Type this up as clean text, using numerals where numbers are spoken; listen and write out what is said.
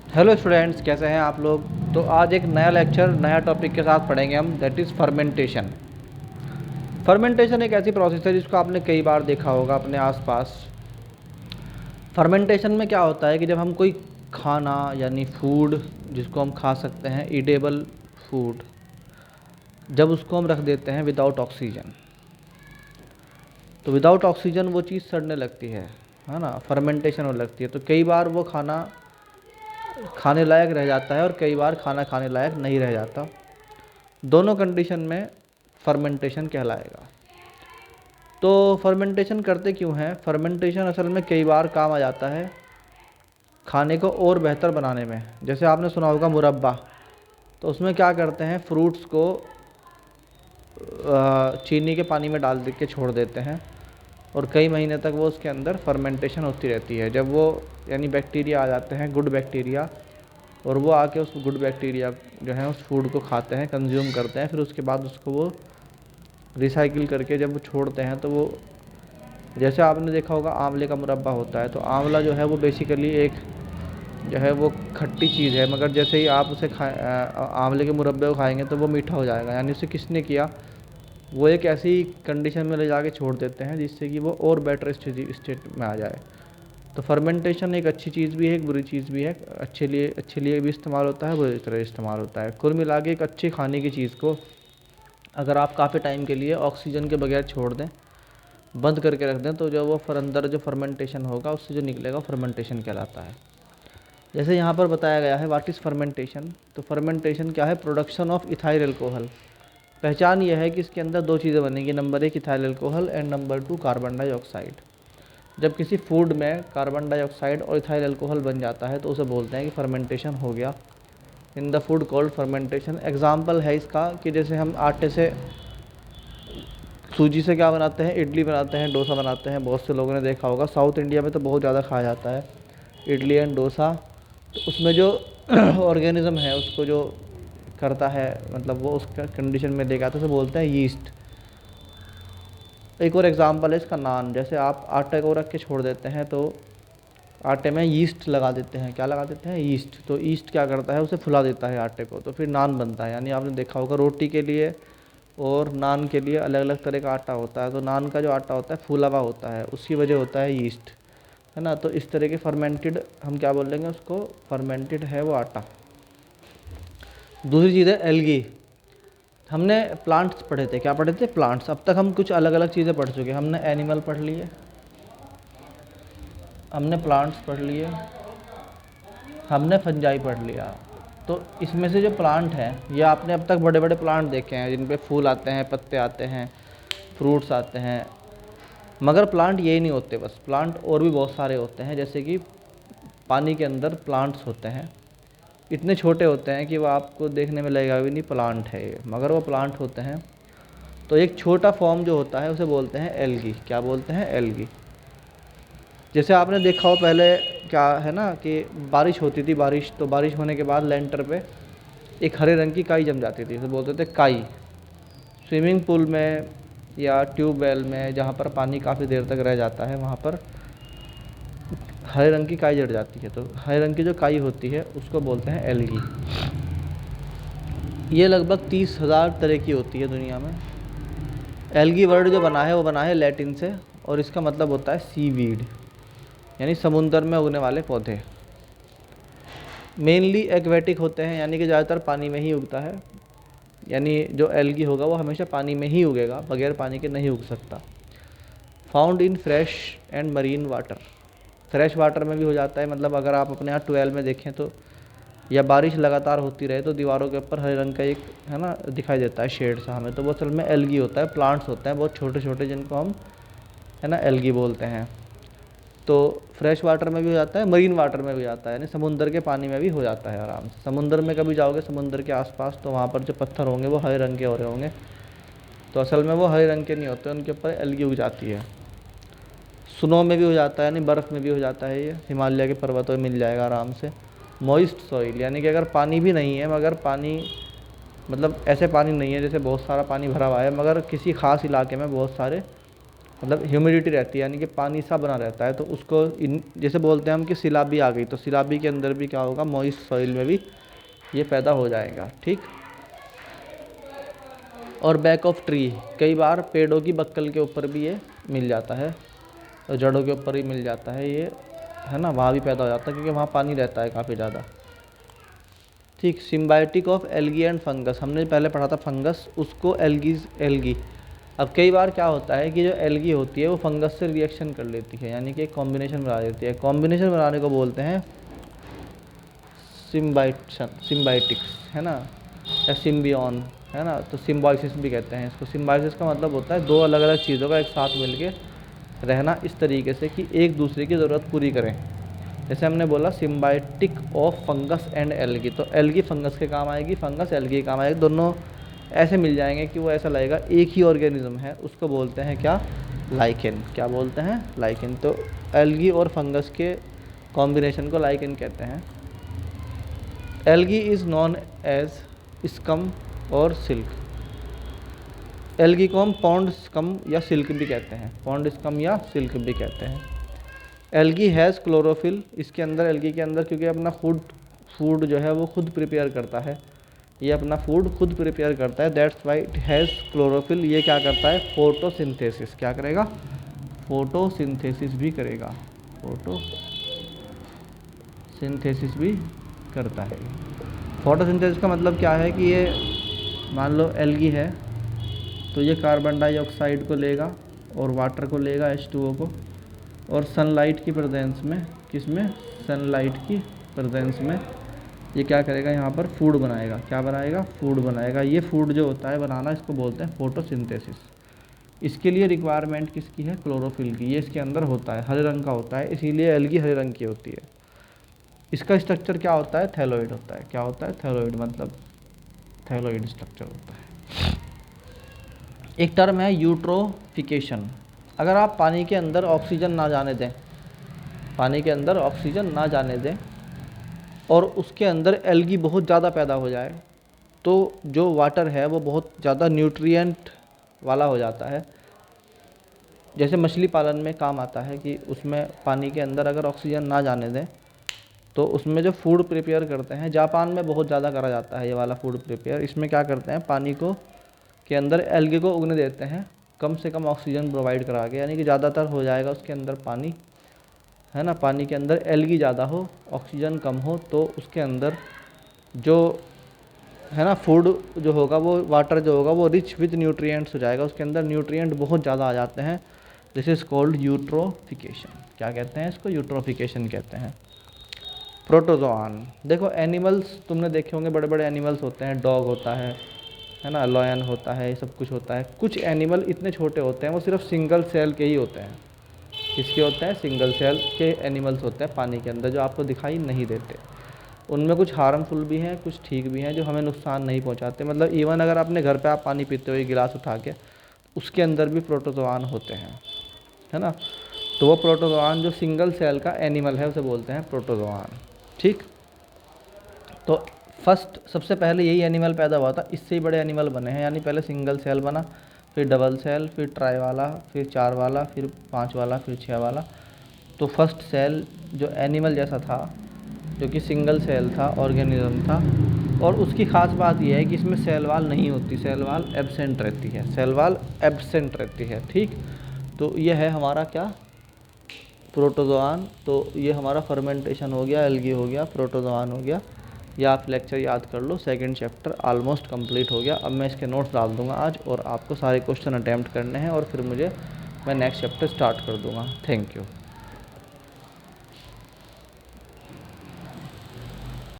Hello students, कैसे हैं आप लोग। तो आज एक नया लेक्चर नया टॉपिक के साथ पढ़ेंगे हम, दैट इज़ फर्मेंटेशन। फर्मेंटेशन एक ऐसी प्रोसेस है जिसको आपने कई बार देखा होगा अपने आसपास। फर्मेंटेशन में क्या होता है कि जब हम कोई खाना यानी फूड जिसको हम खा सकते हैं, ईडेबल फूड, जब उसको हम रख देते हैं विदाउट ऑक्सीजन, तो विदाउट ऑक्सीजन वो चीज़ सड़ने लगती है ना, फर्मेंटेशन होने लगती है। तो कई बार वो खाना खाने लायक रह जाता है और कई बार खाना खाने लायक नहीं रह जाता। दोनों कंडीशन में फर्मेंटेशन कहलाएगा। तो फर्मेंटेशन करते क्यों हैं? फर्मेंटेशन असल में कई बार काम आ जाता है खाने को और बेहतर बनाने में। जैसे आपने सुना होगा मुरब्बा, तो उसमें क्या करते हैं, फ्रूट्स को चीनी के पानी में डाल के छोड़ देते हैं और कई महीने तक वो उसके अंदर फर्मेंटेशन होती रहती है। जब वो यानी बैक्टीरिया आ जाते हैं, गुड बैक्टीरिया, और वो आके उस गुड बैक्टीरिया जो है उस फूड को खाते हैं, कंज्यूम करते हैं, फिर उसके बाद उसको वो रिसाइकिल करके जब वो छोड़ते हैं तो वो, जैसे आपने देखा होगा आंवले का मुरब्बा होता है, तो आंवला जो है वो बेसिकली एक जो है वो खट्टी चीज़ है, मगर जैसे ही आप उसे आंवले के मुरब्बे को खाएंगे तो वो मीठा हो जाएगा। यानी उसे किसने किया, वो एक ऐसी कंडीशन में ले जाके छोड़ देते हैं जिससे कि वो और बेटर स्टेट में आ जाए। तो फर्मेंटेशन एक अच्छी चीज़ भी है, एक बुरी चीज़ भी है। अच्छे लिए भी इस्तेमाल होता है, बुरी तरह इस्तेमाल होता है। कुल मिला के एक अच्छी खाने की चीज़ को अगर आप काफ़ी टाइम के लिए ऑक्सीजन के बगैर छोड़ दें, बंद करके रख दें, तो जो वो अंदर जो फर्मेंटेशन होगा उससे जो निकलेगा फर्मेंटेशन कहलाता है। जैसे यहाँ पर बताया गया है व्हाट इज़ फर्मेंटेशन। तो फर्मेंटेशन क्या है? Production of ethyl alcohol. पहचान यह है कि इसके अंदर दो चीज़ें बनेंगी, number 1 ethyl alcohol and number 2 carbon dioxide. जब किसी फूड में कार्बन डाइऑक्साइड और इथाइल अल्कोहल बन जाता है तो उसे बोलते हैं कि फर्मेंटेशन हो गया। In the food called fermentation. Example है इसका कि जैसे हम आटे से, सूजी से क्या बनाते हैं, इडली बनाते हैं, डोसा बनाते हैं। बहुत से लोगों ने देखा होगा, साउथ इंडिया में तो बहुत ज़्यादा खाया जाता है इडली एंड डोसा। तो उसमें जो ऑर्गेनिज्म है उसको जो करता है, मतलब वो उसका कंडीशन में लेके आता है, उसे बोलते हैं यीस्ट। एक और एग्जांपल है इसका नान। जैसे आप आटे को रख के छोड़ देते हैं तो आटे में यीस्ट लगा देते हैं। क्या लगा देते हैं? यीस्ट। तो यीस्ट क्या करता है, उसे फुला देता है आटे को, तो फिर नान बनता है। यानी आपने देखा होगा रोटी के लिए और नान के लिए अलग अलग तरह का आटा होता है। तो नान का जो आटा होता है फूला हुआ होता है, उसकी वजह होता है यीस्ट, है ना। तो इस तरह के फर्मेंटेड, हम क्या बोलेंगे उसको, फर्मेंटेड है वो आटा। दूसरी चीज़ है एल्गी। हमने प्लांट्स पढ़े थे, क्या पढ़े थे? प्लांट्स। अब तक हम कुछ अलग अलग चीज़ें पढ़ चुके हैं। हमने एनिमल पढ़ लिए, हमने प्लांट्स पढ़ लिए, हमने फंजाई पढ़ लिया। तो इसमें से जो प्लांट हैं, ये आपने अब तक बड़े बड़े प्लांट देखे हैं जिन पे फूल आते हैं, पत्ते आते हैं, फ्रूट्स आते हैं। मगर प्लांट यही नहीं होते बस, प्लांट और भी बहुत सारे होते हैं। जैसे कि पानी के अंदर प्लांट्स होते हैं, इतने छोटे होते हैं कि वो आपको देखने में लगेगा भी नहीं प्लांट है ये, मगर वो प्लांट होते हैं। तो एक छोटा फॉर्म जो होता है उसे बोलते हैं एल्गी। क्या बोलते हैं? एल्गी। जैसे आपने देखा हो पहले, क्या है ना कि बारिश होती थी, बारिश तो बारिश होने के बाद लेंटर पे एक हरे रंग की काई जम जाती थी, तो बोलते थे काई। स्विमिंग पूल में या ट्यूबवेल में जहाँ पर पानी काफ़ी देर तक रह जाता है वहाँ पर हरे रंग की काई जड़ जाती है। तो हरे रंग की जो काई होती है उसको बोलते हैं एल्गी। ये लगभग 30,000 तरह की होती है दुनिया में। एल्गी वर्ड जो बना है वो बना है लैटिन से, और इसका मतलब होता है सीवीड, यानी समुंदर में उगने वाले पौधे। मेनली एक्वेटिक होते हैं, यानी कि ज़्यादातर पानी में ही उगता है। यानी जो एल्गी होगा वो हमेशा पानी में ही उगेगा, बगैर पानी के नहीं उग सकता। Found in fresh and marine water. Fresh water में भी हो जाता है, मतलब अगर आप अपने यहाँ ट्वेल में देखें तो, या बारिश लगातार होती रहे तो दीवारों के ऊपर हरे रंग का एक, है ना, दिखाई देता है शेड सा हमें, तो वो असल में एल्गी होता है। प्लांट्स होते हैं बहुत छोटे छोटे जिनको हम, है ना, एल्गी बोलते हैं। तो फ्रेश वाटर में भी हो जाता है, मरीन वाटर में भी हो जाता है, यानी समुंदर के पानी में भी हो जाता है आराम से। समुंदर में कभी जाओगे समुंदर के आसपास, तो वहाँ पर जो पत्थर होंगे वो हरे रंग के हो रहे होंगे, तो असल में वो हरे रंग के नहीं होते, उनके ऊपर एल्गी उग जाती है। स्नो में भी हो जाता है, यानी बर्फ़ में भी हो जाता है। ये हिमालय के पर्वतों में मिल जाएगा आराम से। मॉइस्ट सॉइल, यानी कि अगर पानी भी नहीं है, मगर पानी मतलब ऐसे पानी नहीं है जैसे बहुत सारा पानी भरा हुआ है, मगर किसी ख़ास इलाके में बहुत सारे मतलब ह्यूमिडिटी रहती है, यानी कि पानी सा बना रहता है, तो उसको जैसे बोलते हैं हम कि सिलाबी आ गई, तो सिलाबी के अंदर भी क्या होगा, मॉइस्ट सॉइल में भी ये पैदा हो जाएगा। ठीक। और बैक ऑफ ट्री, कई बार पेड़ों की बक्कल के ऊपर भी ये मिल जाता है, तो जड़ों के ऊपर ही मिल जाता है ये, है ना, वहाँ भी पैदा हो जाता है क्योंकि वहाँ पानी रहता है काफ़ी ज़्यादा। ठीक। Symbiotic of algae and fungus, हमने पहले पढ़ा था फंगस, उसको एल्गी। अब कई बार क्या होता है कि जो एल्गी होती है वो फंगस से रिएक्शन कर लेती है, यानी कि एक कॉम्बिनेशन बना देती है। कॉम्बिनेशन बनाने को बोलते हैं सिम्बायोटिक्स, है ना, या सिम्बियन, है ना, तो सिम्बायोसिस भी कहते हैं इसको। सिम्बायोसिस का मतलब होता है दो अलग अलग चीज़ों का एक साथ मिलके रहना इस तरीके से कि एक दूसरे की ज़रूरत पूरी करें। जैसे हमने बोला symbiotic of fungus and algae, तो एल्गी फंगस के काम आएगी, फंगस एल्गी के काम आएगी, दोनों ऐसे मिल जाएंगे कि वो ऐसा लगेगा एक ही ऑर्गेनिज्म है। उसको बोलते हैं क्या, लाइकेन। क्या बोलते हैं, लाइकेन। तो एल्गी और फंगस के कॉम्बिनेशन को लाइकेन कहते हैं। Algae is known as scum और सिल्क। एल्गी को हम पॉन्ड स्कम या सिल्क भी कहते हैं, पॉन्ड स्कम या सिल्क भी कहते हैं। एल्गी हैज़ क्लोरोफिल, इसके अंदर, एल्गी के अंदर, क्योंकि अपना फूड जो है वो खुद प्रिपेयर करता है, ये अपना फूड खुद प्रिपेयर करता है, that's why it has chlorophyll. ये क्या करता है, फोटोसिंथेसिस। क्या करेगा, फोटोसिंथेसिस भी करेगा, फोटोसिंथेसिस भी करता है। फोटोसिंथेसिस का मतलब क्या है कि ये मान लो एल्गी है, तो ये कार्बन डाइऑक्साइड को लेगा और वाटर को लेगा, H2O को, और सनलाइट की प्रेजेंस में, किसमें, सनलाइट की प्रेजेंस में ये क्या करेगा, यहाँ पर फूड बनाएगा। क्या बनाएगा, फूड बनाएगा। ये फूड जो होता है बनाना, इसको बोलते हैं फोटोसिंथेसिस। इसके लिए रिक्वायरमेंट किसकी है, क्लोरोफिल की। ये इसके अंदर होता है, हरे रंग का होता है, इसीलिए एल्गी हरे रंग की होती है। इसका स्ट्रक्चर क्या होता है, थैलोइड होता है। क्या होता है, थैलोइड, मतलब थैलोइड स्ट्रक्चर होता है। एक टर्म है यूट्रोफिकेशन। अगर आप पानी के अंदर ऑक्सीजन ना जाने दें, पानी के अंदर ऑक्सीजन ना जाने दें और उसके अंदर एल्गी बहुत ज़्यादा पैदा हो जाए, तो जो वाटर है वो बहुत ज़्यादा न्यूट्रिएंट वाला हो जाता है। जैसे मछली पालन में काम आता है कि उसमें पानी के अंदर अगर ऑक्सीजन ना जाने दें तो उसमें जो फूड प्रिपेयर करते हैं, जापान में बहुत ज़्यादा करा जाता है ये वाला फूड प्रिपेयर। इसमें क्या करते हैं, पानी को के अंदर एल्गी को उगने देते हैं, कम से कम ऑक्सीजन प्रोवाइड करा के, यानी कि ज़्यादातर हो जाएगा उसके अंदर पानी, है ना, पानी के अंदर एल्गी ज़्यादा हो, ऑक्सीजन कम हो, तो उसके अंदर जो है ना फूड जो होगा, वो वाटर जो होगा वो रिच विद न्यूट्रिएंट्स हो जाएगा, उसके अंदर न्यूट्रिएंट बहुत ज़्यादा आ जाते हैं। This is called eutrophication. क्या कहते हैं इसको, यूट्रोफिकेशन कहते हैं। प्रोटोजोआन, देखो एनिमल्स तुमने देखे होंगे, बड़े बड़े एनिमल्स होते हैं, डॉग होता है ना, लॉयन होता है, ये सब कुछ होता है। कुछ एनिमल इतने छोटे होते हैं वो सिर्फ सिंगल सेल के ही होते हैं। किसके होते हैं, सिंगल सेल के एनिमल्स होते हैं पानी के अंदर, जो आपको दिखाई नहीं देते। उनमें कुछ हार्मफुल भी हैं, कुछ ठीक भी हैं, जो हमें नुकसान नहीं पहुंचाते। मतलब इवन अगर अपने घर पे आप पानी पीते हो, गिलास उठा के, उसके अंदर भी प्रोटोजोआन होते हैं, है ना। तो वो प्रोटोजोआन जो सिंगल सेल का एनिमल है उसे बोलते हैं प्रोटोजोआन। ठीक। तो फर्स्ट सबसे पहले यही एनिमल पैदा हुआ था, इससे ही बड़े एनिमल बने हैं, यानी पहले सिंगल सेल बना, फिर डबल सेल, फिर ट्राई वाला, फिर 4 वाला, फिर 5 वाला, फिर 6 वाला। तो फर्स्ट सेल जो एनिमल जैसा था, जो कि सिंगल सेल था, ऑर्गेनिज्म था, और उसकी ख़ास बात यह है कि इसमें सेल वाल नहीं होती, सेल वाल एब्सेंट रहती है, सेल वाल एब्सेंट रहती है। ठीक। तो ये है हमारा क्या, प्रोटोजोआन। तो ये हमारा फर्मेंटेशन हो गया, एल्गी हो गया, प्रोटोजोआन हो गया। या आप लेक्चर याद कर लो, सेकंड चैप्टर ऑलमोस्ट कंप्लीट हो गया। अब मैं इसके नोट्स डाल दूंगा आज, और आपको सारे क्वेश्चन अटैम्प्ट करने हैं, और फिर मैं नेक्स्ट चैप्टर स्टार्ट कर दूंगा। Thank you.